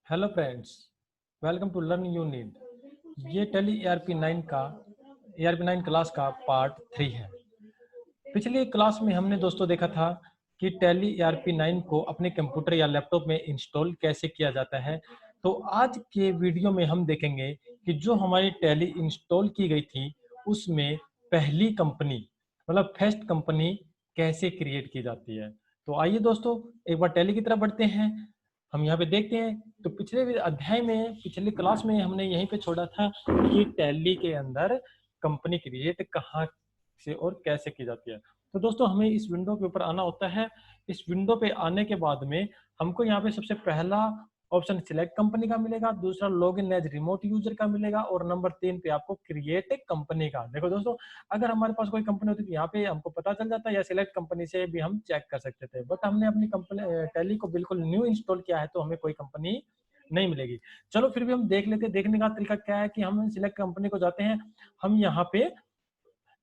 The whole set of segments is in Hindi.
Hello friends, welcome to learn you need. ये टेली ARP9 क्लास का पार्ट 3 है। पिछली क्लास में हमने दोस्तों देखा था कि टेली ARP9 को अपने कंप्यूटर या लैपटॉप में इंस्टॉल कैसे किया जाता है। तो आज के वीडियो में हम देखेंगे कि जो हमारी टेली इंस्टॉल की गई थी उसमें पहली कंपनी मतलब फर्स्ट कंपनी कैसे क्रिएट की जाती है। तो आइए दोस्तों एक बार टेली की तरफ बढ़ते हैं। हम यहाँ पे देखते हैं तो पिछले अध्याय में पिछली क्लास में हमने यहीं पे छोड़ा था कि टैली के अंदर कंपनी क्रिएट कहाँ से और कैसे की जाती है। तो दोस्तों हमें इस विंडो के ऊपर आना होता है। इस विंडो पे आने के बाद में हमको यहाँ पे सबसे पहला ऑप्शन सिलेक्ट कंपनी का मिलेगा, दूसरा log in as remote user का मिलेगा और नंबर 3 पे आपको क्रिएट कंपनी का। देखो दोस्तों, अगर हमारे पास कोई कंपनी होती तो यहाँ पे हमको पता चल जाता है या सिलेक्ट कंपनी से भी हम चेक कर सकते थे, बट हमने अपनी कंपनी टैली को बिल्कुल न्यू इंस्टॉल किया है तो हमें कोई कंपनी नहीं मिलेगी। चलो फिर भी हम देख लेते हैं। देखने का तरीका क्या है कि हम सिलेक्ट कंपनी को जाते हैं, हम यहाँ पे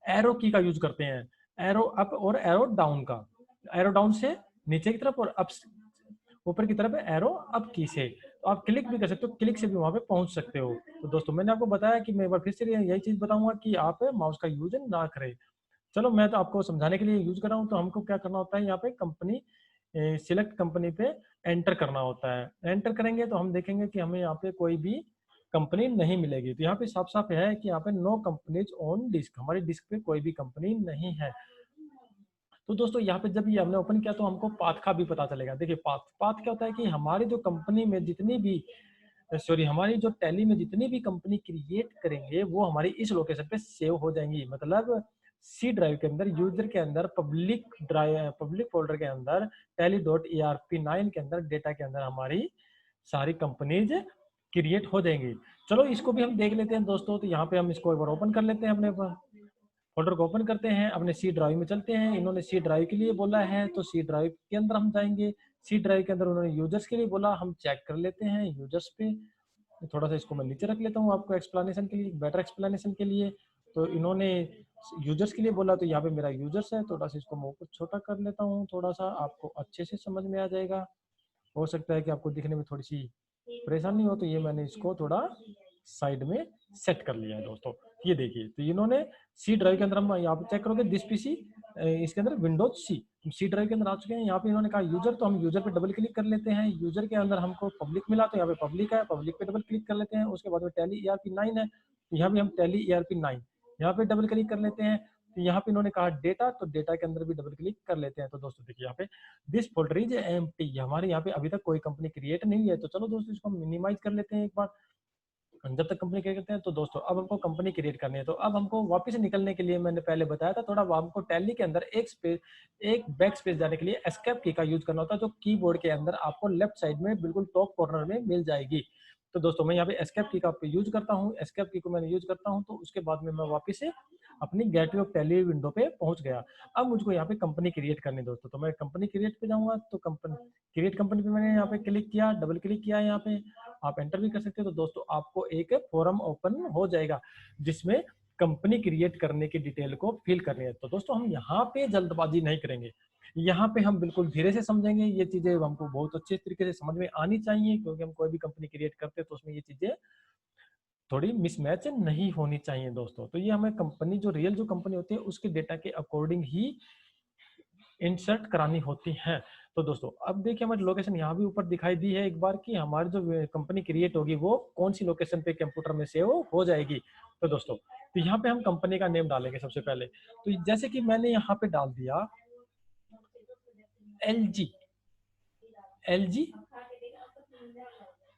एरो की का यूज करते हैं, एरो अप और एरो डाउन का। एरो डाउन से नीचे की तरफ और अप ऊपर की तरफ एरो अप की से। तो आप क्लिक भी कर सकते हो, क्लिक से भी वहां पे पहुंच सकते हो। तो दोस्तों मैंने आपको बताया कि मैं एक बार फिर से यही चीज बताऊंगा कि आप माउस का यूज ना करें। चलो मैं तो आपको समझाने के लिए यूज कर रहा हूँ। तो हमको क्या करना होता है, यहाँ पे कंपनी सिलेक्ट कंपनी पे एंटर करना होता है। एंटर करेंगे तो हम देखेंगे कि हमें यहाँ पे कोई भी कंपनी नहीं मिलेगी। तो यहाँ पे साफ साफ है कि यहाँ पे नो कंपनीज ऑन डिस्क, हमारी डिस्क पे कोई भी कंपनी नहीं है। तो दोस्तों यहाँ पे जब ये हमने ओपन किया तो हमको पाथ का भी पता चलेगा। देखिए पाथ पाथ क्या होता है कि हमारी जो कंपनी में जितनी भी हमारी जो टैली में जितनी भी कंपनी क्रिएट करेंगे वो हमारी इस लोकेशन पे सेव हो जाएंगी। मतलब सी ड्राइव के अंदर, यूजर के अंदर, पब्लिक ड्राइव, पब्लिक फोल्डर के अंदर, tally.arp9 के अंदर, डेटा के अंदर हमारी सारी कंपनीज क्रिएट हो जाएंगी। चलो इसको भी हम देख लेते हैं दोस्तों। तो यहाँ पे हम इसको एक बार ओपन कर लेते हैं, अपने फोल्डर को ओपन करते हैं, अपने सी ड्राइव में चलते हैं। इन्होंने सी ड्राइव के लिए बोला है तो सी ड्राइव के अंदर हम जाएंगे। सी ड्राइव के अंदर उन्होंने यूजर्स के लिए बोला, हम चेक कर लेते हैं यूजर्स पे। थोड़ा सा इसको मैं नीचे रख लेता हूँ आपको एक्सप्लेनेशन के लिए, बेटर एक्सप्लेनेशन के लिए। तो इन्होंने यूजर्स के लिए बोला तो यहाँ पे मेरा यूजर्स है। थोड़ा सा इसको मैं ऊपर छोटा कर लेता हूँ, थोड़ा सा आपको अच्छे से समझ में आ जाएगा। हो सकता है कि आपको दिखने में थोड़ी सी परेशानी हो, तो ये मैंने इसको थोड़ा साइड में सेट कर लिया है दोस्तों। ये देखिए, तो इन्होंने सी ड्राइव के अंदर, हम यहाँ पे चेक करोगे दिस पीसी, इसके अंदर विंडोज सी ड्राइव के अंदर आ चुके हैं। यहाँ पे इन्होंने कहा यूजर, तो हम यूजर पे डबल क्लिक कर लेते हैं। यूजर के अंदर हमको पब्लिक मिला तो यहाँ पे पब्लिक है, पब्लिक पे डबल क्लिक कर लेते हैं। उसके बाद में टैली ARP9 है, तो यहाँ पे हम टैली ARP9 यहाँ पे डबल क्लिक कर लेते हैं। तो यहाँ पे इन्होंने कहा डेटा, तो डेटा के अंदर भी डबल क्लिक कर लेते हैं। तो दोस्तों देखिए यहाँ पे दिस फोल्डर इज एम्प्टी, हमारे यहाँ पे अभी तक कोई कंपनी क्रिएट नहीं है। तो चलो दोस्तों इसको मिनिमाइज कर लेते हैं एक बार। जब तक कंपनी क्रिएट करते हैं तो दोस्तों अब हमको कंपनी क्रिएट करनी है। तो अब हमको वापस निकलने के लिए, मैंने पहले बताया था थोड़ा, हमको टैली के अंदर एक बैक स्पेस जाने के लिए एस्केप की का यूज करना होता है, जो कीबोर्ड के अंदर आपको लेफ्ट साइड में बिल्कुल टॉप कॉर्नर में मिल जाएगी। तो दोस्तों मैं यहाँ पे एस्केप की का यूज करता हूँ, एस्केप की को मैंने यूज करता हूँ। तो उसके बाद में मैं वापस से अपनी गेटवे ऑफ टैली विंडो पे पहुंच गया। अब मुझको यहाँ पे कंपनी क्रिएट करनी है दोस्तों। तो मैं कंपनी क्रिएट पे जाऊंगा, तो कंपनी क्रिएट कंपनी पे मैंने यहाँ पे क्लिक किया, डबल क्लिक किया यहाँ पे, आप एंटर भी कर सकते हो। तो दोस्तों आपको एक फॉर्म ओपन हो जाएगा जिसमें कंपनी क्रिएट करने की डिटेल को फिल करनी है। तो दोस्तों हम यहाँ पे जल्दबाजी नहीं करेंगे, यहाँ पे हम बिल्कुल धीरे से समझेंगे। ये चीजें हमको बहुत अच्छे तरीके से समझ में आनी चाहिए, क्योंकि हम कोई भी कंपनी क्रिएट करते हैं तो उसमें ये चीजें थोड़ी मिसमैच नहीं होनी चाहिए दोस्तों। तो ये हमें कंपनी, जो रियल जो कंपनी होती है उसके डेटा के अकॉर्डिंग ही इंसर्ट करानी होती है। तो दोस्तों अब देखिए हमारी लोकेशन यहाँ भी ऊपर दिखाई दी है एक बार, कि हमारी जो कंपनी क्रिएट होगी वो कौन सी लोकेशन पे कंप्यूटर में सेव हो जाएगी। तो दोस्तों तो यहाँ पे हम कंपनी का नेम डालेंगे सबसे पहले। तो जैसे कि मैंने यहाँ पे डाल दिया LG, LG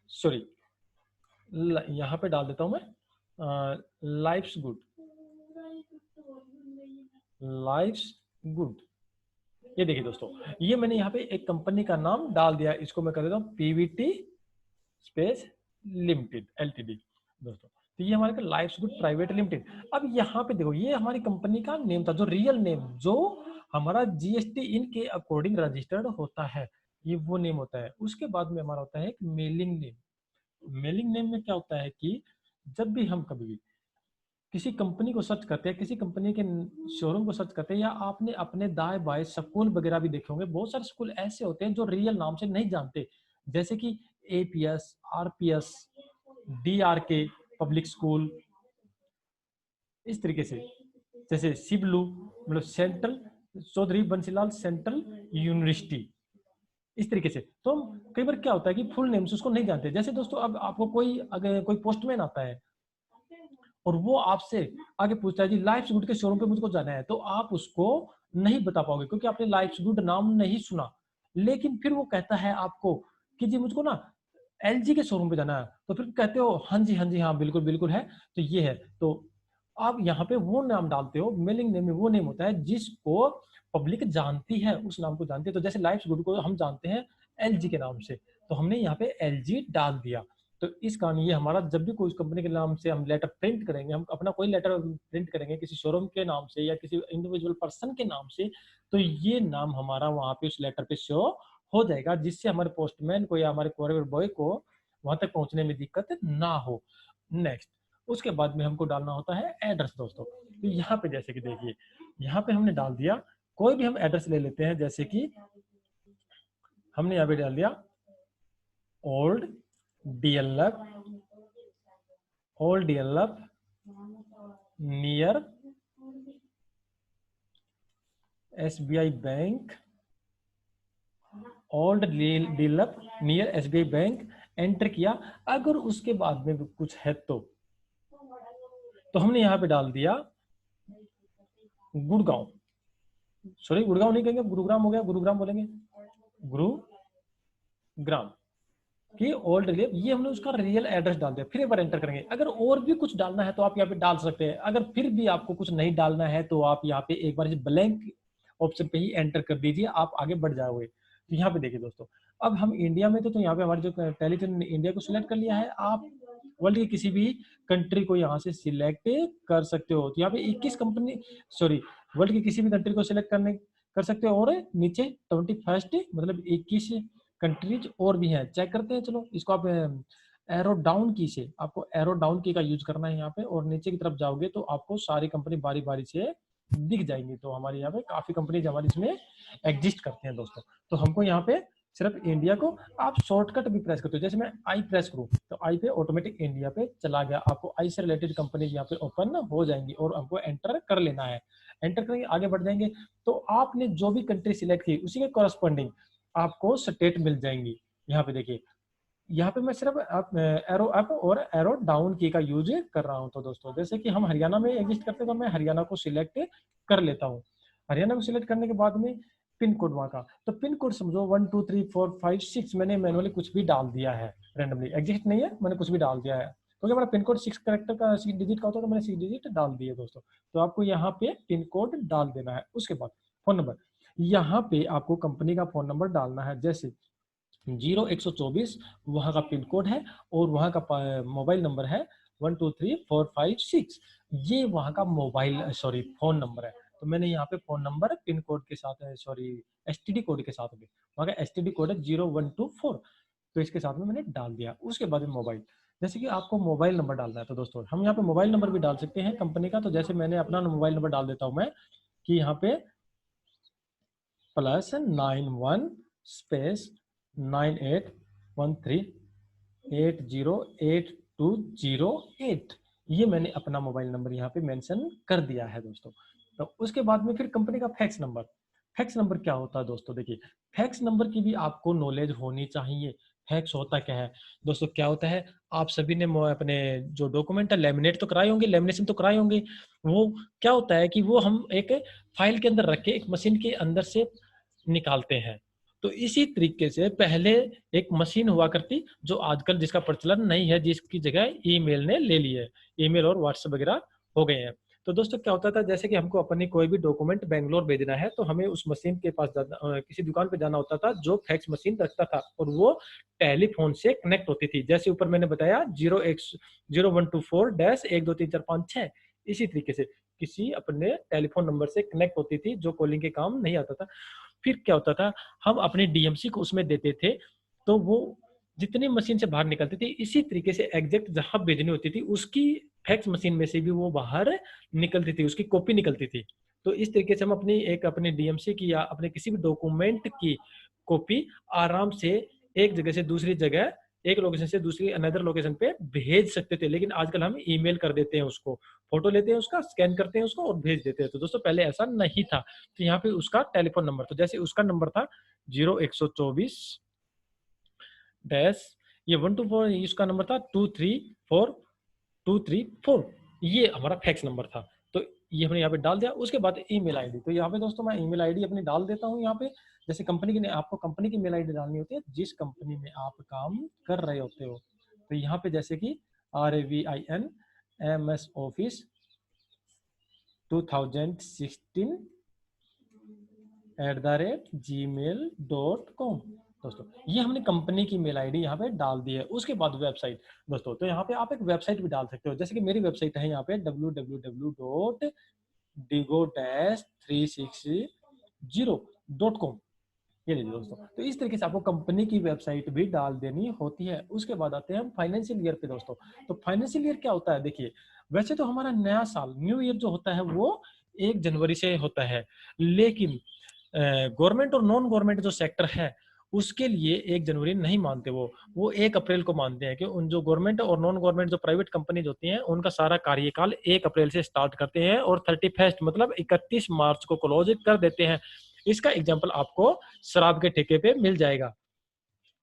सॉरी, यहाँ पे डाल देता हूँ मैं लाइफ्स गुड, लाइफ्स गुड। ये देखिए दोस्तों, ये मैंने यहाँ पे एक कंपनी का नाम डाल दिया। इसको मैं कर देता हूँ PVT स्पेस लिमिटेड LTD दोस्तों। तो ये हमारे लाइफ्स गुड प्राइवेट लिमिटेड। अब यहाँ पे देखो, ये हमारी कंपनी का नेम था, जो रियल नेम, जो हमारा GST इन के अकॉर्डिंग रजिस्टर्ड होता है, ये वो नेम होता है। उसके बाद में हमारा होता है एक मेलिंग नेम। मेलिंग नेम में क्या होता है कि जब भी हम कभी भी किसी कंपनी को सर्च करते हैं, किसी कंपनी के शोरूम को सर्च करते हैं, या आपने अपने दाएं बाएं स्कूल वगैरह भी देखे होंगे, बहुत सारे स्कूल ऐसे होते हैं जो रियल नाम से नहीं जानते। जैसे कि APS, RPS, DRK public school, इस तरीके से। जैसे सिबलू मतलब central Chaudhary Bansilal central university, इस तरीके से। तो कई बार क्या होता है कि फुल नेम से उसको नहीं जानते। जैसे दोस्तों अब आपको कोई अगर कोई पोस्टमैन आता है और वो आपसे आगे पूछता है जी लाइफ्स गुड के शोरूम पे मुझको जाना है, तो आप उसको नहीं बता पाओगे क्योंकि आपने लाइफ्स गुड नाम नहीं सुना। लेकिन फिर वो कहता है आपको कि जी मुझको ना LG के शोरूम पे जाना है, तो फिर कहते हो हाँ जी हाँ जी हाँ बिल्कुल बिल्कुल है, तो ये है। तो आप यहाँ पे वो नाम डालते हो, मेलिंग नेम में वो नेम होता है जिसको पब्लिक जानती है, उस नाम को जानती है। तो जैसे लाइफ्स गुड को हम जानते हैं LG के नाम से, तो हमने यहाँ पे LG डाल दिया। तो इस कारण ये हमारा जब भी कोई कंपनी के नाम से हम लेटर प्रिंट करेंगे, हम अपना कोई लेटर प्रिंट करेंगे किसी शोरूम के नाम से या किसी इंडिविजुअल पर्सन के नाम से, तो ये नाम हमारा वहां पे उस लेटर पे शो हो जाएगा, जिससे हमारे पोस्टमैन को या हमारे कोरियर बॉय को वहां तक पहुंचने में दिक्कत ना हो। नेक्स्ट, उसके बाद में हमको डालना होता है एड्रेस दोस्तों। तो यहाँ पे जैसे कि देखिए, यहाँ पे हमने डाल दिया, कोई भी हम एड्रेस ले लेते हैं, जैसे कि हमने यहाँ पे डाल दिया old DLF, old DLF near SBI bank, old DLF near SBI bank, enter किया। अगर उसके बाद में कुछ है तो हमने यहाँ पे डाल दिया गुड़गांव, सॉरी गुड़गांव नहीं कहेंगे, गुरुग्राम हो गया, गुरुग्राम बोलेंगे, गुरुग्राम कि ओल्ड रिलेव, ये हमने उसका रियल एड्रेस डाल दिया। फिर एक बार एंटर करेंगे। अगर और भी कुछ डालना है तो आप यहाँ पे डाल सकते हैं। अगर फिर भी आपको कुछ नहीं डालना है तो आप यहाँ पे एक बार ब्लैंक ऑप्शन पे ही एंटर कर दीजिए, आप आगे बढ़ जाओगे। तो यहाँ पे देखिए दोस्तों, अब हम इंडिया में थे तो यहाँ पे हमारे जो टेलीटन इंडिया को सिलेक्ट कर लिया है। आप वर्ल्ड की किसी भी कंट्री को यहाँ से सिलेक्ट कर सकते हो। तो यहाँ पे 21 कंपनी, सॉरी, वर्ल्ड की किसी भी कंट्री को सिलेक्ट कर सकते हो। और नीचे 21 मतलब 21 कंट्रीज और भी हैं, चेक करते हैं। चलो इसको आप एरो डाउन की से, आपको एरो डाउन की का यूज करना है यहाँ पे, और नीचे की तरफ जाओगे तो आपको सारी कंपनी बारी बारी से दिख जाएंगी। तो हमारे यहाँ पे काफी कंपनीज हमारी इसमें एग्जिस्ट करते हैं दोस्तों। तो हमको यहाँ पे सिर्फ इंडिया को, आप शॉर्टकट भी प्रेस करते हो, जैसे मैं आई प्रेस करूँ तो आई पे ऑटोमेटिक इंडिया पे चला गया। आपको आई से रिलेटेड कंपनीज यहाँ पे ओपन हो जाएंगी और हमको एंटर कर लेना है। एंटर करेंगे, आगे बढ़ जाएंगे। तो आपने जो भी कंट्री सिलेक्ट की उसी के कॉरस्पॉन्डिंग आपको स्टेट मिल जाएंगी। यहाँ पे देखिए, यहाँ पे मैं सिर्फ एरो अप और एरो डाउन की का यूज कर रहा हूँ। तो दोस्तों जैसे कि हम हरियाणा में एग्जिस्ट करते हैं तो मैं हरियाणा को सिलेक्ट कर लेता हूँ। हरियाणा को सिलेक्ट करने के बाद में पिन कोड वहाँ का, तो पिन कोड समझो 1 2 3 4 5 6 मैंने मैनुअली कुछ भी डाल दिया है, रेंडमली एग्जिस्ट नहीं है, मैंने कुछ भी डाल दिया है क्योंकि हमारा पिन कोड 6 कैरेक्टर का 6 डिजिट का होता है, तो मैंने 6 डिजिट डाल दिए दोस्तों। तो आपको यहाँ पे पिन कोड डाल देना है। उसके बाद फोन नंबर, यहाँ पे आपको कंपनी का फोन नंबर डालना है, जैसे 0124 वहाँ का पिन कोड है और वहाँ का मोबाइल नंबर है 123456, ये वहाँ का मोबाइल सॉरी फोन नंबर है। तो मैंने यहाँ पे फोन नंबर पिन कोड के साथ, सॉरी एसटीडी कोड के साथ में, वहाँ का एसटीडी कोड है 0124, तो इसके साथ में मैंने डाल दिया। उसके बाद में मोबाइल, जैसे कि आपको मोबाइल नंबर डालना है तो दोस्तों हम यहाँ पे मोबाइल नंबर भी डाल सकते हैं कंपनी का। तो जैसे मैंने अपना मोबाइल नंबर डाल देता हूँ मैं कि यहाँ पे +91 स्पेस 9813808208, ये मैंने अपना मोबाइल नंबर यहाँ पे मेंशन कर दिया है दोस्तों। तो उसके बाद में फिर कंपनी का फैक्स नंबर, फैक्स नंबर क्या होता है दोस्तों, देखिए फैक्स नंबर की भी आपको नॉलेज होनी चाहिए। फैक्स होता क्या है दोस्तों, क्या होता है, आप सभी ने अपने जो डॉक्यूमेंट है लेमिनेट तो कराए होंगे, लेमिनेशन तो कराए होंगे। वो क्या होता है कि वो हम एक फाइल के अंदर रख के एक मशीन के अंदर से निकालते हैं। तो इसी तरीके से पहले एक मशीन हुआ करती जो आजकल जिसका प्रचलन नहीं है, जिसकी जगह ईमेल ने ले ली है, ईमेल और व्हाट्सएप वगैरह हो गए हैं। तो दोस्तों क्या होता था, जैसे कि हमको अपनी कोई भी डॉक्यूमेंट बेंगलोर भेजना है तो हमें उस मशीन के पास जाना, किसी दुकान पे जाना होता था जो फैक्स मशीन रखता था, और वो टेलीफोन से कनेक्ट होती थी। जैसे ऊपर मैंने बताया 0124-12345 इसी तरीके से किसी अपने टेलीफोन नंबर से कनेक्ट होती थी जो कॉलिंग के काम नहीं आता था। फिर क्या होता था, हम अपने डीएमसी को उसमें देते थे, तो वो जितनी मशीन से बाहर निकलती थी इसी तरीके से एग्जैक्ट जहां भेजनी होती थी उसकी फैक्स मशीन में से भी वो बाहर निकलती थी, उसकी कॉपी निकलती थी। तो इस तरीके से हम अपने डीएमसी की या अपने किसी भी डॉक्यूमेंट की कॉपी आराम से एक जगह से दूसरी जगह एक लोकेशन से दूसरी अनदर लोकेशन पे भेज सकते थे, लेकिन आजकल हम ईमेल कर देते हैं उसको, फोटो लेते हैं उसका, स्कैन करते हैं उसको और भेज देते हैं। तो दोस्तों पहले ऐसा नहीं था। तो यहाँ पे उसका टेलीफोन नंबर, तो जैसे उसका नंबर था 0124 डैश ये 124, इसका नंबर था 234234, ये हमारा फैक्स नंबर था। तो ये हमने यहाँ पे डाल दिया। उसके बाद ईमेल आईडी, तो यहाँ पे दोस्तों मैं ईमेल आईडी अपनी डाल देता हूँ। यहाँ पे जैसे कंपनी की, आपको कंपनी की मेल आईडी डालनी होती है जिस कंपनी में आप काम कर रहे होते हो। तो यहाँ पे जैसे कि RAVIN MS ऑफिस 2016 @gmail.com। दोस्तों ये हमने कंपनी की मेल आईडी यहाँ पे डाल दी है। उसके बाद वेबसाइट दोस्तों, तो यहाँ पे आप एक वेबसाइट भी डाल सकते हो। जैसे कि मेरी वेबसाइट है यहाँ पे www.digo-360.com। ये लीजिए दोस्तों। तो इस तरीके से आपको कंपनी की वेबसाइट भी डाल देनी होती है। उसके बाद आते हैं हम फाइनेंशियल ईयर पे दोस्तों। तो फाइनेंशियल ईयर क्या होता है, देखिए वैसे तो हमारा नया साल न्यू ईयर जो होता है वो 1 जनवरी से होता है, लेकिन गवर्नमेंट और नॉन गवर्नमेंट जो सेक्टर है उसके लिए 1 जनवरी नहीं मानते, वो 1 अप्रैल को मानते हैं कि उन जो गवर्नमेंट और नॉन गवर्नमेंट जो प्राइवेट कंपनीज होती हैं उनका सारा कार्यकाल 1 अप्रैल से स्टार्ट करते हैं और 31 मतलब 31 मार्च को क्लोज कर देते हैं। इसका एग्जांपल आपको शराब के ठेके पे मिल जाएगा।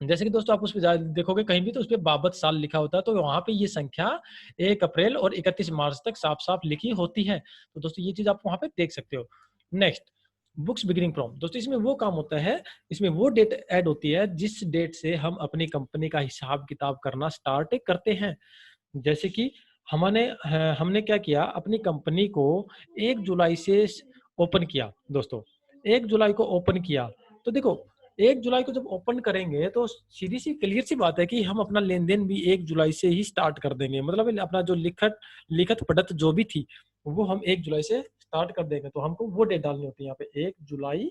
जैसे कि दोस्तों आप उस पे देखोगे कहीं भी तो उस पे बाबत साल लिखा होता है, तो वहां पे ये संख्या 1 अप्रैल और 31 मार्च तक साफ साफ लिखी होती है। तो दोस्तों ये चीज आप वहां पे देख सकते हो। नेक्स्ट, बुक्स बिगिनिंग फ्रॉम, दोस्तों इसमें वो काम होता है, इसमें वो डेट ऐड होती है जिस डेट से हम अपनी कंपनी का हिसाब किताब करना स्टार्ट करते हैं। जैसे कि हमने क्या किया, अपनी कंपनी को 1 जुलाई से ओपन किया दोस्तों। 1 जुलाई को ओपन किया तो देखो 1 जुलाई को जब ओपन करेंगे तो सीधी सी क्लियर सी बात है कि हम अपना लेन देन भी 1 जुलाई से ही स्टार्ट कर देंगे। मतलब अपना जो लिखत पढ़त जो भी थी वो हम 1 जुलाई से स्टार्ट कर देंगे। तो हमको वो डेट डालनी होती है यहाँ पे 1 जुलाई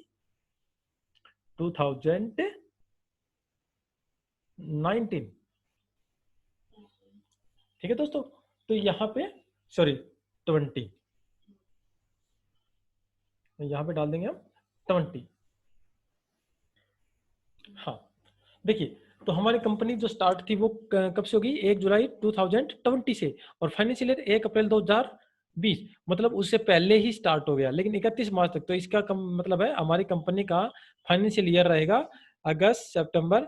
2019। ठीक है दोस्तों, तो यहाँ पे सॉरी 20, यहाँ पे डाल देंगे हम 20। हाँ देखिए, तो हमारी कंपनी जो स्टार्ट थी वो कब से होगी, 1 जुलाई 2020 से, और फाइनेंशियल ईयर 1 अप्रैल 2020, मतलब उससे पहले ही स्टार्ट हो गया, लेकिन 31 मार्च तक। तो इसका मतलब है हमारी कंपनी का फाइनेंशियल ईयर रहेगा अगस्त, सितंबर,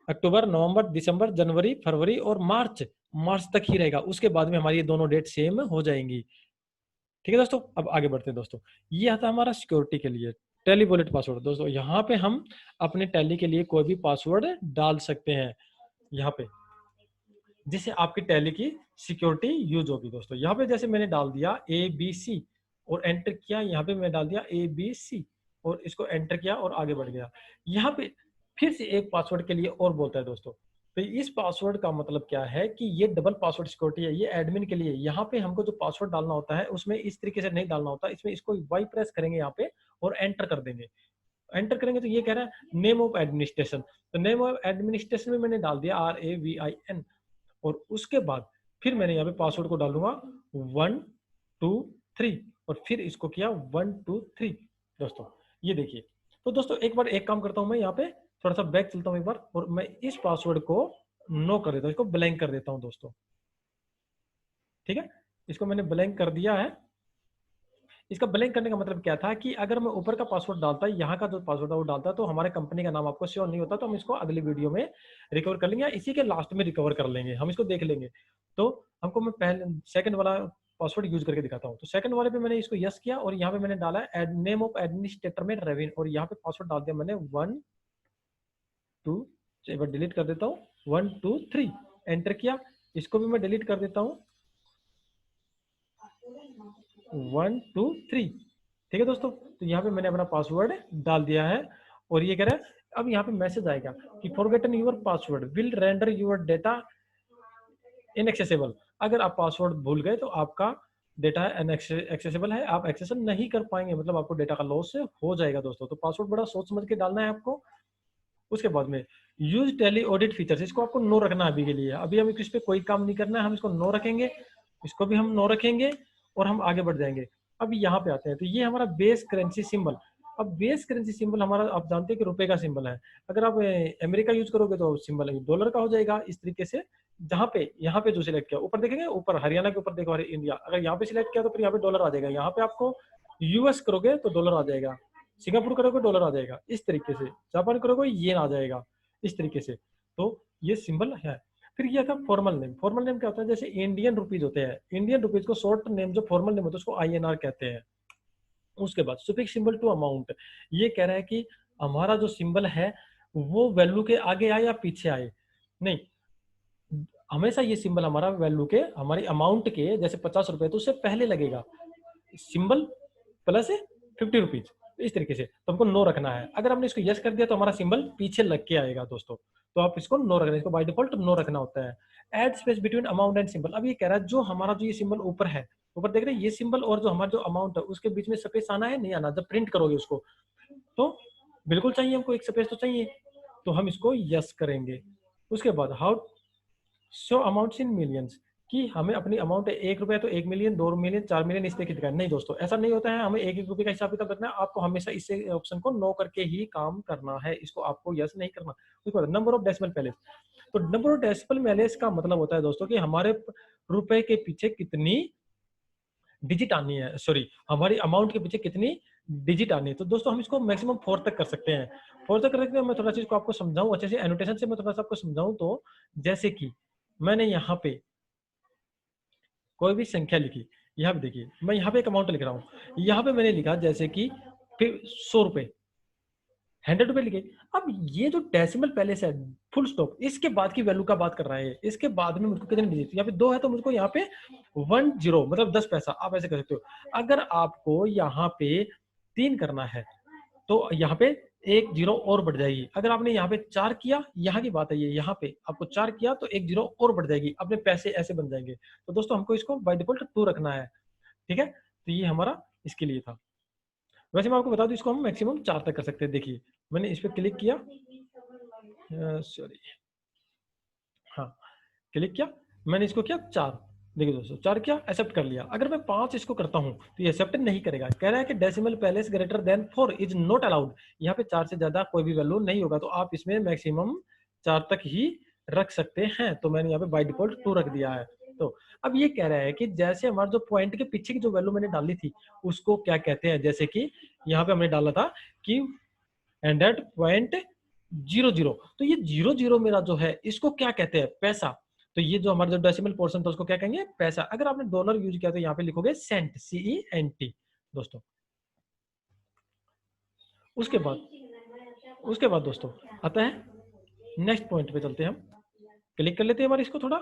अक्टूबर, नवंबर, दिसंबर, जनवरी, फरवरी और मार्च तक ही रहेगा। उसके बाद में हमारी ये दोनों डेट सेम हो जाएंगी। ठीक है दोस्तों, अब आगे बढ़ते हैं दोस्तों। ये आता है हमारा सिक्योरिटी के लिए टैली वॉलेट पासवर्ड। दोस्तों यहाँ पे हम अपने टैली के लिए कोई भी पासवर्ड डाल सकते हैं यहाँ पे, जिससे आपकी टैली की सिक्योरिटी यूज होगी। दोस्तों यहाँ पे जैसे मैंने डाल दिया ABC और एंटर किया, यहाँ पे मैं डाल दिया ABC और इसको एंटर किया और आगे बढ़ गया। यहाँ पे फिर से एक पासवर्ड के लिए और बोलता है दोस्तों। तो इस पासवर्ड का मतलब क्या है कि ये डबल पासवर्ड सिक्योरिटी है, ये एडमिन के लिए। यहाँ पे हमको जो पासवर्ड डालना होता है उसमें इस तरीके से नहीं डालना होता, इसमें इसको वाई प्रेस करेंगे यहाँ पे और एंटर कर देंगे। एंटर करेंगे तो ये कह रहा है नेम ऑफ एडमिनिस्ट्रेशन, तो नेम ऑफ एडमिनिस्ट्रेशन में मैंने डाल दिया RAVIN, और उसके बाद फिर मैंने यहाँ पे पासवर्ड को डालूंगा 1 2 3 और फिर इसको किया 1 2 3। दोस्तों ये देखिए, तो दोस्तों एक बार एक काम करता हूँ, मैं यहाँ पे थोड़ा सा बैक चलता हूँ एक बार और मैं इस पासवर्ड को नो कर देता हूँ, इसको ब्लैंक कर देता हूँ दोस्तों। ठीक है, इसको मैंने ब्लैंक कर दिया है। इसका ब्लैंक करने का मतलब क्या था कि अगर मैं ऊपर का पासवर्ड डालता, यहाँ का जो पासवर्ड है वो डालता, तो हमारे कंपनी का नाम आपको श्योर नहीं होता। तो हम इसको अगली वीडियो में रिकवर कर लेंगे या इसी के लास्ट में रिकवर कर लेंगे, हम इसको देख लेंगे। तो हमको मैं पहले सेकंड वाला पासवर्ड यूज करके दिखाता हूँ। तो सेकंड वाले पे मैंने इसको यस किया और यहाँ पे मैंने डाला नेम ऑफ एडमिनिस्ट्रेटर में रेविन, और यहाँ पे पासवर्ड डाल दिया मैंने 1 2, एक बार डिलीट कर देता हूँ 1 2 3, एंटर किया। इसको भी मैं डिलीट कर देता हूँ 1 2 3। ठीक है दोस्तों, तो यहाँ पे मैंने अपना पासवर्ड डाल दिया है और ये कह रहा है अब यहाँ पे मैसेज आएगा कि forgotten your password will render your data inaccessible. अगर आप पासवर्ड भूल गए तो आपका डेटा एक्सेसिबल है, आप एक्सेस नहीं कर पाएंगे, मतलब आपको डेटा का लॉस हो जाएगा। दोस्तों तो पासवर्ड बड़ा सोच समझ के डालना है आपको। उसके बाद में यूज टैली ऑडिट फीचर्स, इसको आपको नो रखना है अभी के लिए। अभी हम इस पे कोई काम नहीं करना है, हम इसको नो रखेंगे, इसको भी हम नो रखेंगे और हम आगे बढ़ जाएंगे। अब यहाँ पे आते हैं, तो ये हमारा बेस करेंसी सिंबल। अब बेस करेंसी सिंबल हमारा आप जानते हैं कि रुपए का सिंबल है। अगर आप अमेरिका यूज करोगे तो सिंबल डॉलर का हो जाएगा। इस तरीके से जहाँ पे यहाँ पे जो सिलेक्ट किया ऊपर देखेंगे, ऊपर हरियाणा के ऊपर देखो इंडिया, अगर यहाँ पे सिलेक्ट किया तो फिर यहाँ पे डॉलर आ जाएगा। यहाँ पे आपको यूएस करोगे तो डॉलर आ जाएगा, सिंगापुर करोगे डॉलर आ जाएगा, इस तरीके से जापान करोगे येन आ जाएगा, इस तरीके से। तो ये सिंबल है। फिर ये था फॉर्मल नेम। फॉर्मल नेम क्या होता है, जैसे इंडियन रुपीज होते हैं, इंडियन रुपीज को शॉर्ट नेम जो फॉर्मल नेम होता है उसको आईएनआर कहते हैं। उसके बाद सुफिक्स सिंबल टू अमाउंट, ये कह रहा है कि हमारा जो सिंबल है वो वैल्यू के आगे आए या पीछे आए, नहीं, हमेशा ये सिंबल हमारा वैल्यू के, हमारी अमाउंट के, जैसे 50 रुपए तो उससे पहले लगेगा सिंबल प्लस 50 रुपीज, इस तरीके से। तो हमको नो रखना है। अगर हमने इसको यस कर दिया तो हमारा सिंबल पीछे लग के आएगा दोस्तों। तो आप इसको नो रखना है, इसको बाय डिफॉल्ट नो रखना होता है। Add space between amount and symbol, अब ये कह रहा है जो हमारा जो ये सिंबल ऊपर है, ऊपर देख रहे हैं ये सिंबल और जो हमारा जो अमाउंट है उसके बीच में स्पेस आना है नहीं आना, जब प्रिंट करोगे उसको तो बिल्कुल चाहिए, हमको एक स्पेस तो चाहिए, तो हम इसको यस करेंगे। उसके बाद how show amounts in millions, कि हमें अपनी अमाउंट 1 रुपया तो 1 मिलियन, 2 मिलियन, 4 मिलियन इस तरीके दिखाना नहीं दोस्तों, ऐसा नहीं होता है। हमें 1-1 रुपये का हिसाब किताब रखना है। आपको हमेशा इसे ऑप्शन को नो करके ही काम करना है, इसको आपको यस नहीं करना। उसके बाद नंबर ऑफ डेसिमल पैलेस, तो नंबर ऑफ डेसिमल पैलेस का मतलब होता है दोस्तों कि हमारे रुपए के पीछे कितनी डिजिट आनी है, सॉरी हमारी अमाउंट के पीछे कितनी डिजिट आनी है। तो दोस्तों हम इसको मैक्सिमम 4 तक कर सकते हैं। 4 तक कर सकते हैं। मैं थोड़ा सा इसको आपको समझाऊं अच्छे से, एनोटेशन से मैं थोड़ा सा आपको समझाऊं तो, जैसे कि मैंने यहाँ पे कोई भी संख्या लिखी, यहाँ पे देखिए मैं यहाँ पे एक अमाउंट लिख रहा हूँ, यहाँ पे मैंने लिखा जैसे कि फिर 100 रुपए, 100 रुपए लिखे। अब ये जो डेसिमल पैलेस है, फुल स्टॉप, इसके बाद की वैल्यू का बात कर रहा है, इसके बाद में मुझको कितने डिजिट, यहाँ पे 2 है तो मुझको यहाँ पे 10 मतलब 10 पैसा, आप ऐसे कर सकते हो। अगर आपको यहाँ पे 3 करना है तो यहाँ पे 1 जीरो और बढ़ जाएगी। अगर आपने यहाँ पे 4 किया, यहाँ की बात है ये, यहाँ पे आपको 4 किया तो 1 जीरो और बढ़ जाएगी, अपने पैसे ऐसे बन जाएंगे। तो दोस्तों हमको इसको बाय डिफॉल्ट 2 रखना है, ठीक है। तो ये हमारा इसके लिए था। वैसे मैं आपको बता दूं इसको हम मैक्सिमम 4 तक कर सकते हैं। देखिए मैंने इस पर क्लिक किया, सॉरी, हाँ, क्लिक किया, मैंने इसको किया 4, देखिए दोस्तों 4 किया, एक्सेप्ट कर लिया। अगर मैं 5 इसको करता हूं तो ये एक्सेप्ट नहीं करेगा, कह रहा है कि decimal palace greater than 4 is not allowed, यहाँ पे 4 से ज्यादा कोई भी वैल्यू नहीं होगा। तो आप इसमें मैक्सिमम 4 तक ही रख सकते हैं। तो मैंने यहाँ पे बाय डिफॉल्ट 2 रख दिया है। तो अब ये कह रहा है कि जैसे हमारा जो पॉइंट के पीछे की जो वैल्यू मैंने डाली थी उसको क्या कहते हैं, जैसे कि यहाँ पे हमने डाला था कि 100.00, तो ये 00 मेरा जो है इसको क्या कहते हैं, पैसा। तो ये जो हमारा जो डेसिमल पोर्शन था उसको क्या कहेंगे, पैसा। अगर आपने डॉलर यूज किया तो यहाँ पे लिखोगे सेंट, CENT दोस्तों। उसके बाद दोस्तों आता है नेक्स्ट पॉइंट पे चलते हैं, हम क्लिक कर लेते हैं हमारे इसको थोड़ा।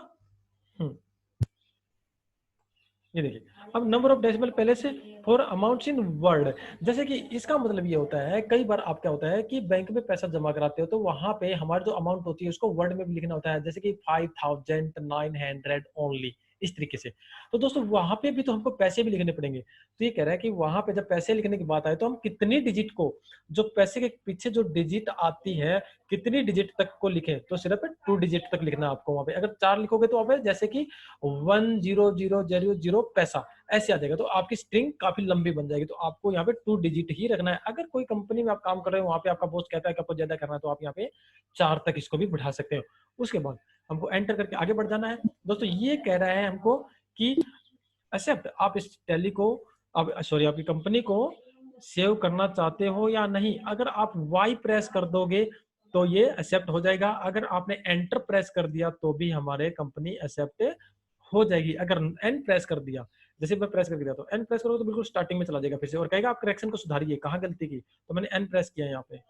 ये देखिए अब नंबर ऑफ डेसिमल पहले से फॉर अमाउंट्स इन वर्ड, जैसे कि इसका मतलब ये होता है, कई बार आप क्या होता है कि बैंक में पैसा जमा कराते हो तो वहां पे हमारी जो अमाउंट होती है उसको वर्ड में भी लिखना होता है, जैसे कि 5,900 ओनली, इस तरीके से। तो दोस्तों वहां पे भी तो हमको पैसे भी लिखने पड़ेंगे। तो ये कह रहा है कि वहां पे जब पैसे लिखने की बात आए तो हम कितनी डिजिट को, जो पैसे के पीछे जो डिजिट आती है कितनी डिजिट तक को लिखें, तो सिर्फ 2 डिजिट तक लिखना है आपको वहां पे। अगर 4 लिखोगे तो वहां पे जैसे कि 1000 पैसा ऐसे आ जाएगा, तो आपकी स्ट्रिंग काफी लंबी बन जाएगी। तो आपको यहाँ पे 2 डिजिट ही रखना है। अगर कोई कंपनी में आप काम कर रहे हो, वहां पे आपका बॉस कहता है कि आपको ज्यादा करना है, तो आप यहाँ पे 4 तक इसको भी बढ़ा सकते हो। उसके बाद हमको एंटर करके आगे बढ़ जाना है। दोस्तों ये कह रहा है हमको कि एक्सेप्ट, आप इस टैली को, अब सॉरी आपकी कंपनी को सेव करना चाहते हो या नहीं। अगर आप वाई प्रेस कर दोगे तो ये एक्सेप्ट हो जाएगा, अगर आपने एंटर प्रेस कर दिया तो भी हमारे कंपनी एक्सेप्ट हो जाएगी। अगर एन प्रेस कर दिया, जैसे मैं प्रेस करके दिया तो एन प्रेस करोगे तो बिल्कुल स्टार्टिंग में चला जाएगा फिर से और कहेगा आप करेक्शन को सुधारिए, कहाँ गलती की। तो मैंने एन प्रेस किया यहाँ पे,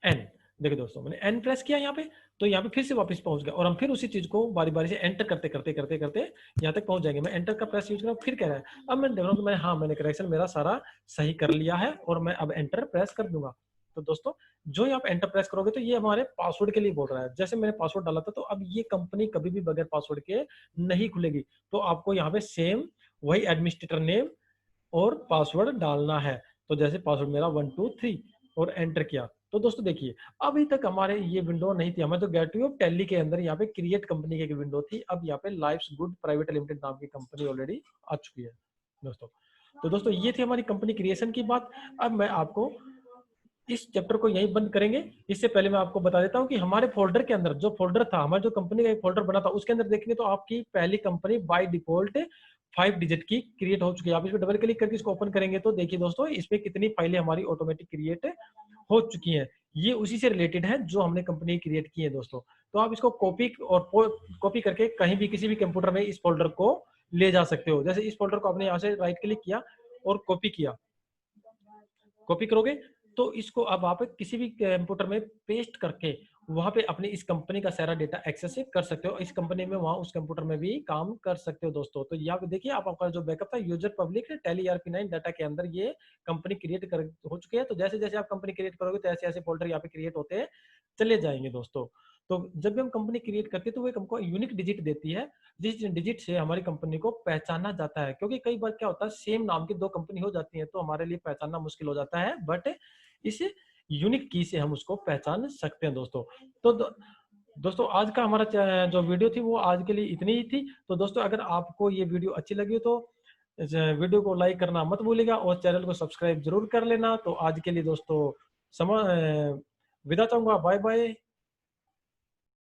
एन, देखिए दोस्तों मैंने एन प्रेस किया यहाँ पे, तो यहाँ पे फिर से वापस पहुंच गया और हम फिर उसी चीज को बारी बारी से एंटर करते करते करते करते यहाँ तक पहुंच जाएंगे। मैं एंटर का प्रेस यूज कर रहा हूँ, फिर कह रहा है, अब मैं देख रहा हूँ कि मैं, हाँ मैंने करेक्शन मेरा सारा सही कर लिया है और मैं अब एंटर प्रेस कर दूंगा। तो दोस्तों जो यहाँ पे एंटर प्रेस करोगे तो ये हमारे पासवर्ड के लिए बोल रहा है। जैसे मैंने पासवर्ड डाला था तो अब ये कंपनी कभी भी बगैर पासवर्ड के नहीं खुलेगी। तो आपको यहाँ पे सेम वही एडमिनिस्ट्रेटर नेम और पासवर्ड डालना है। तो जैसे पासवर्ड मेरा 123 और एंटर किया, तो दोस्तों देखिए अभी तक हमारे ये विंडो नहीं थी, हमें तो गेटवे ऑफ टैली के अंदर यहाँ पे क्रिएट कंपनी की एक विंडो थी। अब यहाँ पे लाइफ्स गुड प्राइवेट लिमिटेड नाम की कंपनी ऑलरेडी आ चुकी है दोस्तों। तो दोस्तों ये थी हमारी कंपनी क्रिएशन की बात। अब मैं आपको इस चैप्टर को यहीं बंद करेंगे। इससे पहले मैं आपको बता देता हूँ कि हमारे फोल्डर के अंदर जो फोल्डर था, हमारे जो कंपनी का एक फोल्डर बना था, उसके अंदर देखेंगे तो आपकी पहली कंपनी बाय डिफॉल्ट 5 डिजिट की क्रिएट हो चुकी है। आप इस पर डबल क्लिक करके इसको ओपन करेंगे तो देखिए दोस्तों इसमें कितनी फाइलें हमारी ऑटोमेटिक क्रिएट हो चुकी हैं। ये उसी से रिलेटेड है जो हमने कंपनी क्रिएट की है दोस्तों। तो आप इसको कॉपी और कॉपी करके कहीं भी किसी भी कंप्यूटर में इस फोल्डर को ले जा सकते हो। जैसे इस फोल्डर को आपने यहाँ से राइट क्लिक किया और कॉपी किया, कॉपी करोगे तो इसको अब आप किसी भी कंप्यूटर में पेस्ट करके वहां पे अपनी इस कंपनी का सारा डेटा एक्सेस कर सकते हो। इस कंपनी में वहां उस कंप्यूटर में भी काम कर सकते हो दोस्तों। तो यहाँ पे देखिए आप आपका जो बैकअप था user public tally ERP9 data के अंदर ये कंपनी क्रिएट कर हो चुकी है। तो जैसे जैसे आप कंपनी क्रिएट करोगे तो ऐसे ऐसे फोल्डर यहाँ पे क्रिएट होते चले जाएंगे दोस्तों। तो जब भी हम कंपनी क्रिएट करते हैं तो वो हमको यूनिक डिजिट देती है, जिस डिजिट से हमारी कंपनी को पहचाना जाता है। क्योंकि कई बार क्या होता है सेम नाम की दो कंपनी हो जाती है तो हमारे लिए पहचानना मुश्किल हो जाता है, बट इस यूनिक की से हम उसको पहचान सकते हैं दोस्तों। तो दोस्तों आज का हमारा जो वीडियो थी वो आज के लिए इतनी ही थी। तो दोस्तों अगर आपको ये वीडियो अच्छी लगी तो इस वीडियो को लाइक करना मत भूलिएगा और चैनल को सब्सक्राइब जरूर कर लेना। तो आज के लिए दोस्तों विदा चाहूंगा, बाय बाय।